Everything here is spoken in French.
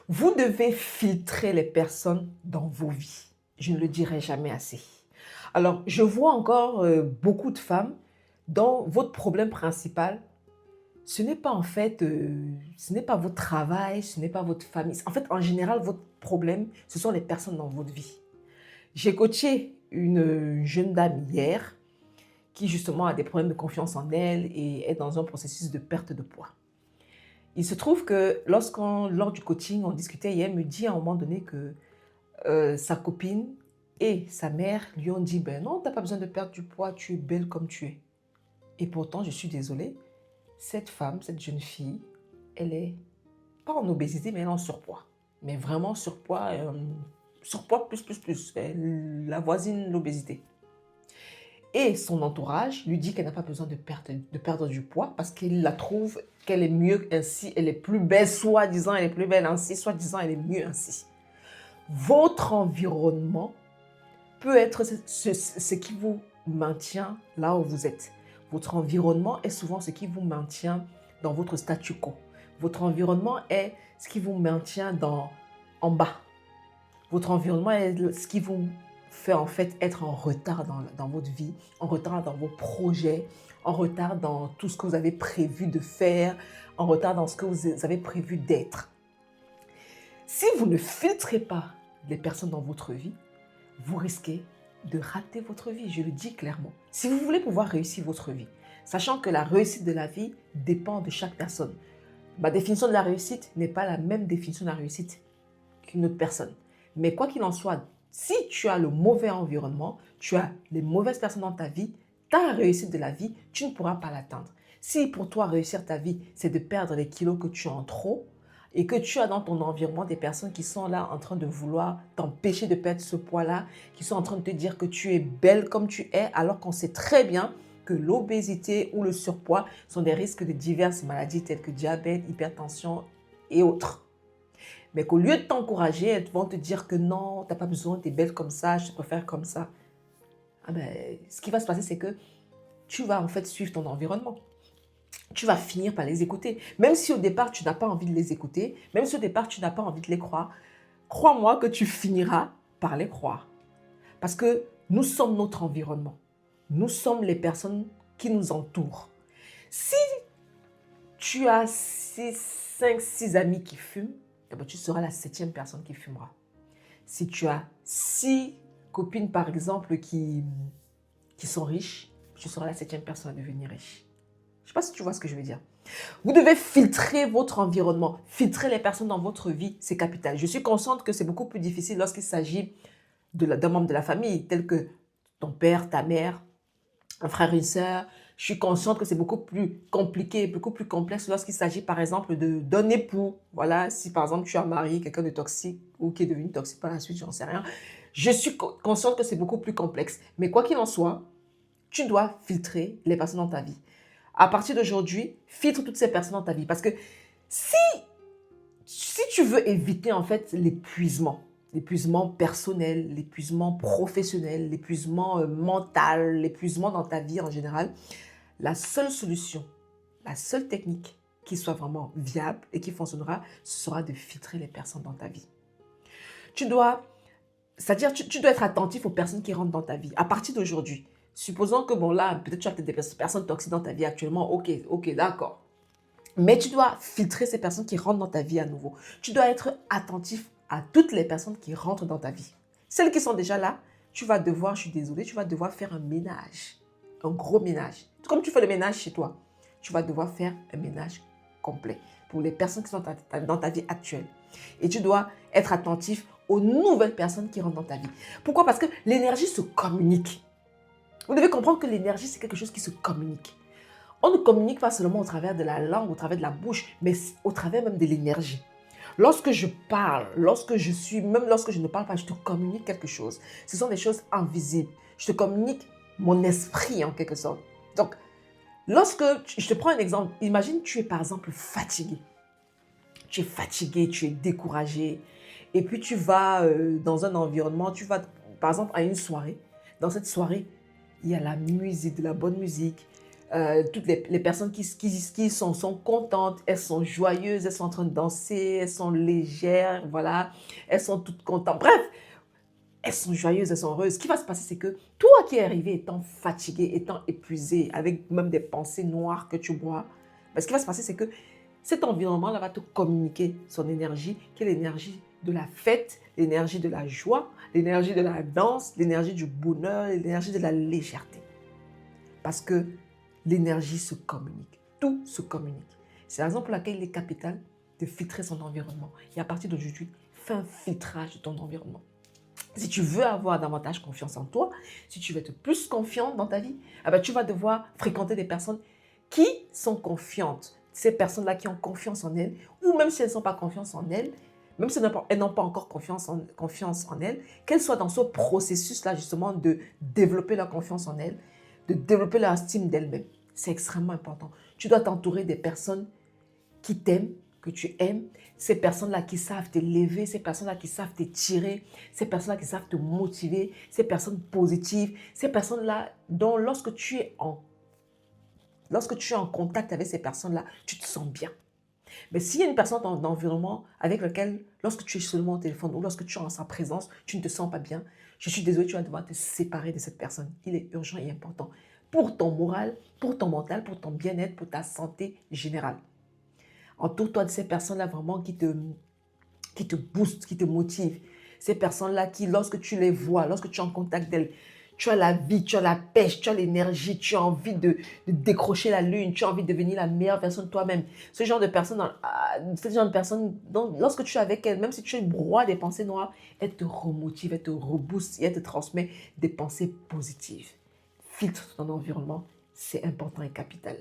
Vous devez filtrer les personnes dans vos vies. Je ne le dirai jamais assez. Alors, je vois encore beaucoup de femmes dont votre problème principal, ce n'est pas en fait, ce n'est pas votre travail, ce n'est pas votre famille. En fait, en général, votre problème, ce sont les personnes dans votre vie. J'ai coaché une jeune dame hier qui justement a des problèmes de confiance en elle et est dans un processus de perte de poids. Il se trouve que lors du coaching, on discutait et elle me dit à un moment donné que sa copine et sa mère lui ont dit, ben non, tu n'as pas besoin de perdre du poids, tu es belle comme tu es. Et pourtant, je suis désolée, cette femme, cette jeune fille, elle est pas en obésité, mais elle est en surpoids. Mais vraiment surpoids, surpoids plus. Elle avoisine l'obésité. Et son entourage lui dit qu'elle n'a pas besoin de perdre du poids parce qu'il la trouve qu'elle est mieux ainsi, elle est plus belle, soi-disant elle est plus belle ainsi, soi-disant elle est mieux ainsi. Votre environnement peut être ce qui vous maintient là où vous êtes. Votre environnement est souvent ce qui vous maintient dans votre statu quo. Votre environnement est ce qui vous maintient en bas. Votre environnement est ce qui vous fait en fait être en retard dans votre vie, en retard dans vos projets, en retard dans tout ce que vous avez prévu de faire, en retard dans ce que vous avez prévu d'être. Si vous ne filtrez pas les personnes dans votre vie, vous risquez de rater votre vie, je le dis clairement. Si vous voulez pouvoir réussir votre vie, sachant que la réussite de la vie dépend de chaque personne. Ma définition de la réussite n'est pas la même définition de la réussite qu'une autre personne. Mais quoi qu'il en soit, si tu as le mauvais environnement, tu as les mauvaises personnes dans ta vie, ta réussite de la vie, tu ne pourras pas l'atteindre. Si pour toi, réussir ta vie, c'est de perdre les kilos que tu as en trop et que tu as dans ton environnement des personnes qui sont là en train de vouloir t'empêcher de perdre ce poids-là, qui sont en train de te dire que tu es belle comme tu es, alors qu'on sait très bien que l'obésité ou le surpoids sont des risques de diverses maladies telles que diabète, hypertension et autres. Mais qu'au lieu de t'encourager, elles vont te dire que non, tu n'as pas besoin, tu es belle comme ça, je te préfère comme ça. Ah ben, ce qui va se passer, c'est que tu vas en fait suivre ton environnement. Tu vas finir par les écouter. Même si au départ, tu n'as pas envie de les écouter, même si au départ, tu n'as pas envie de les croire, crois-moi que tu finiras par les croire. Parce que nous sommes notre environnement. Nous sommes les personnes qui nous entourent. Si tu as 5, 6 amis qui fument, eh ben, tu seras la 7e personne qui fumera. Si tu as 6 copines, par exemple, qui sont riches, tu seras la 7e personne à devenir riche. Je ne sais pas si tu vois ce que je veux dire. Vous devez filtrer votre environnement, filtrer les personnes dans votre vie, c'est capital. Je suis consciente que c'est beaucoup plus difficile lorsqu'il s'agit d'un membre de la famille, tel que ton père, ta mère, un frère, une sœur. Je suis consciente que c'est beaucoup plus compliqué, beaucoup plus complexe lorsqu'il s'agit par exemple d'un époux. Voilà, si par exemple tu as marié quelqu'un de toxique ou qui est devenu toxique par la suite, j'en sais rien. Je suis consciente que c'est beaucoup plus complexe. Mais quoi qu'il en soit, tu dois filtrer les personnes dans ta vie. À partir d'aujourd'hui, filtre toutes ces personnes dans ta vie. Parce que si tu veux éviter en fait l'épuisement personnel, l'épuisement professionnel, l'épuisement mental, l'épuisement dans ta vie en général, la seule solution, la seule technique qui soit vraiment viable et qui fonctionnera, ce sera de filtrer les personnes dans ta vie. C'est-à-dire, tu dois être attentif aux personnes qui rentrent dans ta vie. À partir d'aujourd'hui, supposons que bon là, peut-être tu as peut-être des personnes toxiques dans ta vie actuellement, ok, d'accord. Mais tu dois filtrer ces personnes qui rentrent dans ta vie à nouveau. Tu dois être attentif à toutes les personnes qui rentrent dans ta vie. Celles qui sont déjà là, tu vas devoir, je suis désolée, tu vas devoir faire un ménage. Un gros ménage. Comme tu fais le ménage chez toi, tu vas devoir faire un ménage complet pour les personnes qui sont dans ta vie actuelle. Et tu dois être attentif aux nouvelles personnes qui rentrent dans ta vie. Pourquoi? Parce que l'énergie se communique. Vous devez comprendre que l'énergie, c'est quelque chose qui se communique. On ne communique pas seulement au travers de la langue, au travers de la bouche, mais au travers même de l'énergie. Lorsque je parle, même lorsque je ne parle pas, je te communique quelque chose. Ce sont des choses invisibles. Je te communique mon esprit en quelque sorte. Donc, je te prends un exemple, imagine tu es par exemple fatigué. Tu es fatigué, tu es découragé. Et puis tu vas dans un environnement, tu vas par exemple à une soirée. Dans cette soirée, il y a la musique, de la bonne musique. toutes les personnes qui sont contentes, elles sont joyeuses, elles sont en train de danser, elles sont légères, voilà, elles sont toutes contentes. Bref, elles sont joyeuses, elles sont heureuses. Ce qui va se passer, c'est que toi qui es arrivé étant fatigué, étant épuisé, avec même des pensées noires que tu bois, ben, ce qui va se passer, c'est que cet environnement-là va te communiquer son énergie, qui est l'énergie de la fête, l'énergie de la joie, l'énergie de la danse, l'énergie du bonheur, l'énergie de la légèreté. Parce que l'énergie se communique, tout se communique. C'est la raison pour laquelle il est capital de filtrer son environnement. Et à partir d'aujourd'hui, fais un filtrage de ton environnement. Si tu veux avoir davantage confiance en toi, si tu veux être plus confiante dans ta vie, eh ben, tu vas devoir fréquenter des personnes qui sont confiantes. Ces personnes-là qui ont confiance en elles, ou même si elles ne sont pas confiance en elles, même si elles n'ont pas encore confiance en elles, qu'elles soient dans ce processus-là justement de développer leur confiance en elles, de développer leur estime d'elles-mêmes. C'est extrêmement important. Tu dois t'entourer des personnes qui t'aiment, que tu aimes, ces personnes-là qui savent t'élever, ces personnes-là qui savent t'étirer, ces personnes-là qui savent te motiver, ces personnes positives, ces personnes-là dont lorsque tu es en contact avec ces personnes-là, tu te sens bien. Mais s'il y a une personne dans l'environnement avec laquelle, lorsque tu es seulement au téléphone ou lorsque tu es en sa présence, tu ne te sens pas bien, je suis désolée, tu vas devoir te séparer de cette personne. Il est urgent et important pour ton moral, pour ton mental, pour ton bien-être, pour ta santé générale. Entoure-toi de ces personnes-là vraiment qui te boostent, qui te motivent. Ces personnes-là qui, lorsque tu les vois, lorsque tu es en contact d'elles, tu as la vie, tu as la pêche, tu as l'énergie, tu as envie de décrocher la lune, tu as envie de devenir la meilleure version de toi-même. Ce genre de personnes, lorsque tu es avec elles, même si tu es broie des pensées noires, elles te remotivent, elles te reboostent et elles te transmettent des pensées positives. Filtre ton environnement, c'est important et capital.